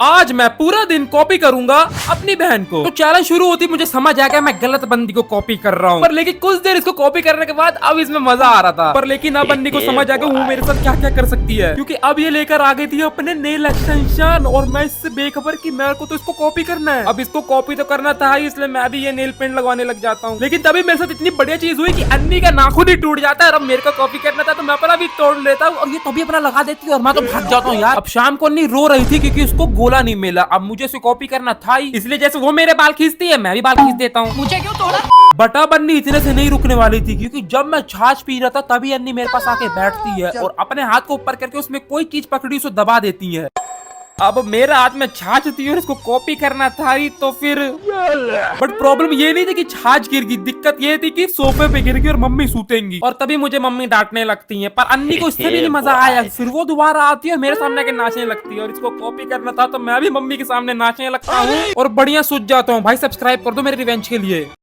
आज मैं पूरा दिन कॉपी करूंगा अपनी बहन को। तो चैलेंज शुरू होती मुझे समझ आ गया मैं गलत बंदी को कॉपी कर रहा हूँ, पर लेकिन कुछ देर इसको कॉपी करने के बाद अब इसमें मजा आ रहा था। पर लेकिन अब बंदी को समझ आ गया वो मेरे साथ क्या क्या कर सकती है, क्योंकि अब ये लेकर आ गई थी अपने नेल एक्सटेंशन और मैं इससे बेखबर कि मेरे को तो इसको कॉपी करना है। अब इसको कॉपी तो करना था ही, इसलिए मैं भी ये नेल पेंट लगवाने लग जाता हूँ। लेकिन तभी मेरे साथ इतनी बढ़िया चीज हुई कि अन्नी का नाखून ही टूट जाता है और अब मेरे को कॉपी करना था तो मैं अपना भी तोड़ लेता हूँ और ये तभी अपना लगा देती है और मैं तो भाग जाता हूँ यार। अब शाम को अन्नी रो रही थी क्योंकि उसको गोला नहीं मिला। अब मुझे उसे कॉपी करना था ही, इसलिए जैसे वो मेरे बाल खींचती है मैं भी बाल खींच देता हूँ। मुझे क्यों तोड़ा? बटा बन्नी इतने से नहीं रुकने वाली थी, क्योंकि जब मैं छाछ पी रहा था तभी अन्नी मेरे पास आके बैठती है और अपने हाथ को ऊपर करके उसमें कोई चीज पकड़ी उसे दबा देती है। अब मेरा हाथ में छाछ थी और इसको कॉपी करना था ही, तो फिर बट प्रॉब्लम ये नहीं थी कि छाछ गिर गई, दिक्कत ये थी कि सोफे पे गिर गई और मम्मी सूतेंगी और तभी मुझे मम्मी डांटने लगती हैं। पर अन्नी को इससे भी नहीं मजा आया, फिर वो दोबारा आती है और मेरे सामने के नाचने लगती है और इसको कॉपी करना था तो मैं भी मम्मी के सामने नाचने लगता हूँ और बढ़िया सूझ जाता हूँ। भाई सब्सक्राइब कर दो मेरे रिवेंज के लिए।